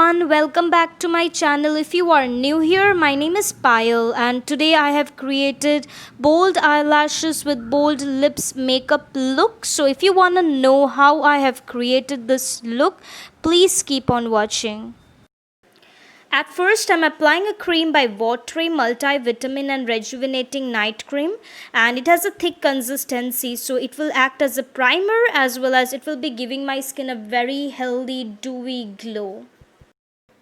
everyone, welcome back to my channel. If you are new here, my name is Payal and today I have created bold eyelashes with bold lips makeup look. So if you want to know how I have created this look, please keep on watching. At first, I'm applying a cream by Watery Multivitamin and Rejuvenating Night Cream, and it has a thick consistency, so it will act as a primer as well as it will be giving my skin a very healthy dewy glow.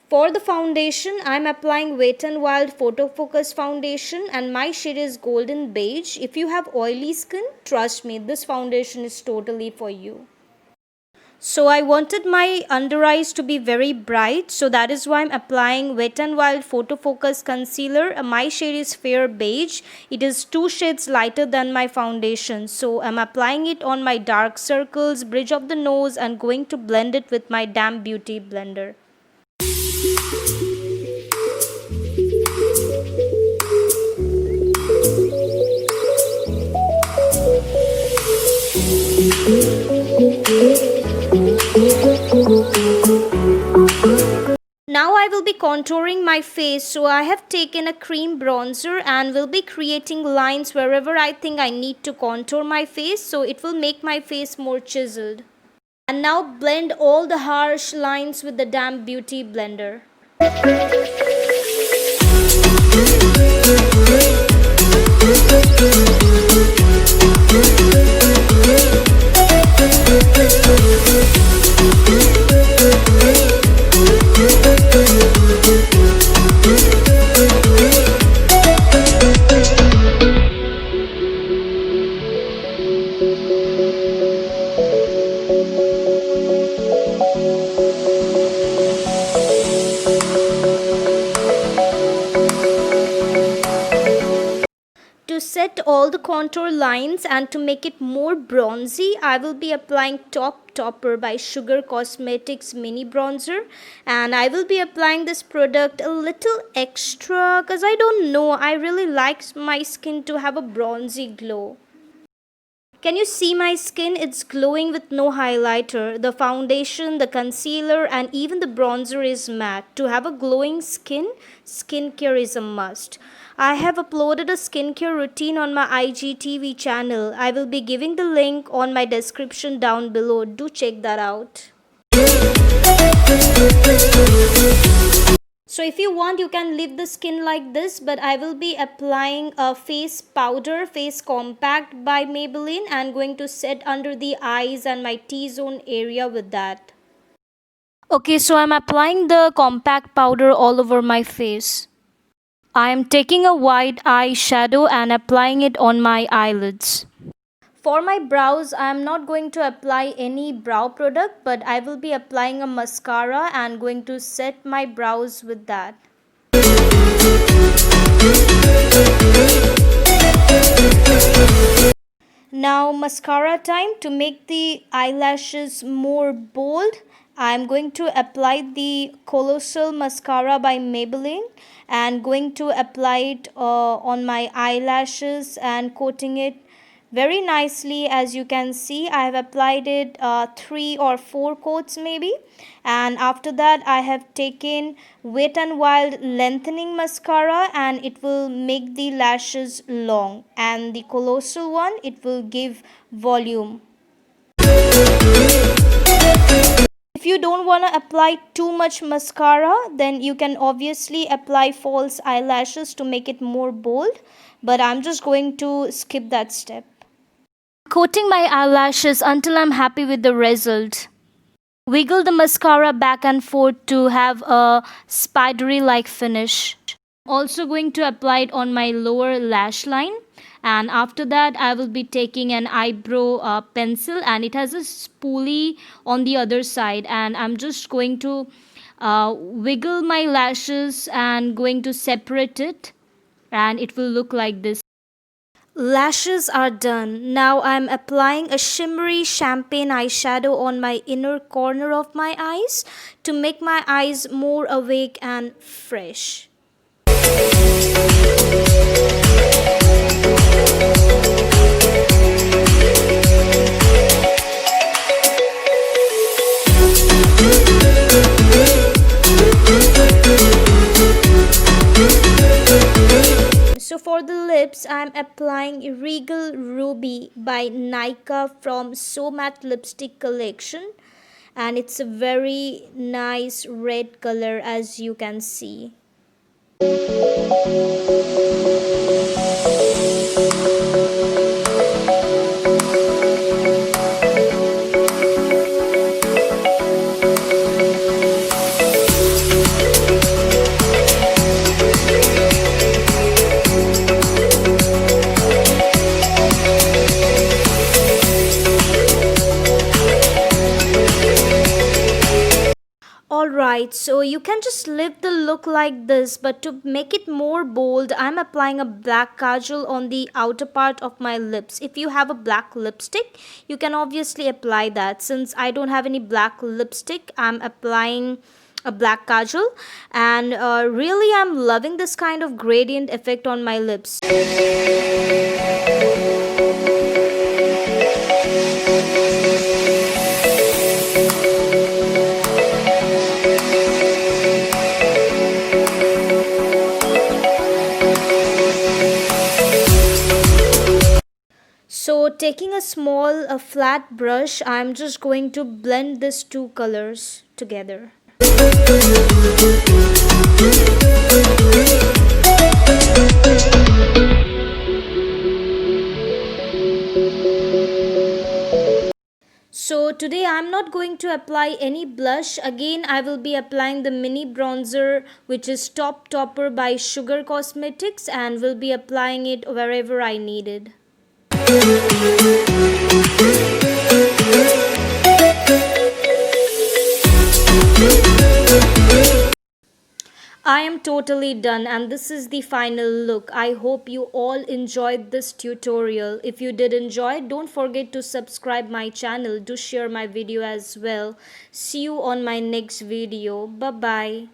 For the foundation, I'm applying Wet n Wild Photo Focus Foundation and my shade is Golden Beige. If you have oily skin, trust me, this foundation is totally for you. So I wanted my under eyes to be very bright, so that is why I'm applying Wet n Wild Photo Focus Concealer. My shade is Fair Beige. It is 2 shades lighter than my foundation. So I'm applying it on my dark circles, bridge of the nose and going to blend it with my Damp Beauty blender. Now I will be contouring my face, so I have taken a cream bronzer and will be creating lines wherever I think I need to contour my face, so it will make my face more chiseled. And now blend all the harsh lines with the Damp Beauty blender. To set all the contour lines and to make it more bronzy, I will be applying Top Topper by Sugar Cosmetics Mini Bronzer, and I will be applying this product a little extra because I don't know, I really like my skin to have a bronzy glow. Can you see my skin? It's glowing with no highlighter. The foundation, the concealer and even the bronzer is matte. To have a glowing skin, skincare is a must. I have uploaded a skincare routine on my IGTV channel. I will be giving the link on my description down below. Do check that out. So if you want, you can leave the skin like this, but I will be applying a face powder, face compact by Maybelline and going to set under the eyes and my T-zone area with that. Okay, so I'm applying the compact powder all over my face. I am taking a white eyeshadow and applying it on my eyelids. For my brows, I am not going to apply any brow product, but I will be applying a mascara and going to set my brows with that. Now mascara time. To make the eyelashes more bold, I am going to apply the Colossal Mascara by Maybelline and going to apply it on my eyelashes and coating it very nicely. As you can see, I have applied it 3 or 4 coats maybe, and after that I have taken Wet n Wild Lengthening Mascara and it will make the lashes long, and the Colossal one, it will give volume. If you don't want to apply too much mascara, then you can obviously apply false eyelashes to make it more bold, but I'm just going to skip that step. Coating my eyelashes until I'm happy with the result. Wiggle the mascara back and forth to have a spidery like finish. Also going to apply it on my lower lash line, and after that I will be taking an eyebrow pencil and it has a spoolie on the other side, and I'm just going to wiggle my lashes and going to separate it, and it will look like this. Lashes are done. Now I'm applying a shimmery champagne eyeshadow on my inner corner of my eyes to make my eyes more awake and fresh. for the lips, I'm applying Regal Ruby by Nika from So Matte Lipstick Collection. And it's a very nice red color, as you can see. Alright, so you can just leave the look like this, but to make it more bold, I'm applying a black kajal on the outer part of my lips. If you have a black lipstick, you can obviously apply that. Since I don't have any black lipstick, I'm applying a black kajal, and really I'm loving this kind of gradient effect on my lips. So taking a small flat brush, I'm just going to blend these two colors together. So today I'm not going to apply any blush. Again, I will be applying the mini bronzer, which is Top Topper by Sugar Cosmetics, and will be applying it wherever I need it. I am totally done, and this is the final look. I hope you all enjoyed this tutorial. If you did enjoy, don't forget to subscribe my channel. Do share my video as well. See you on my next video. Bye bye.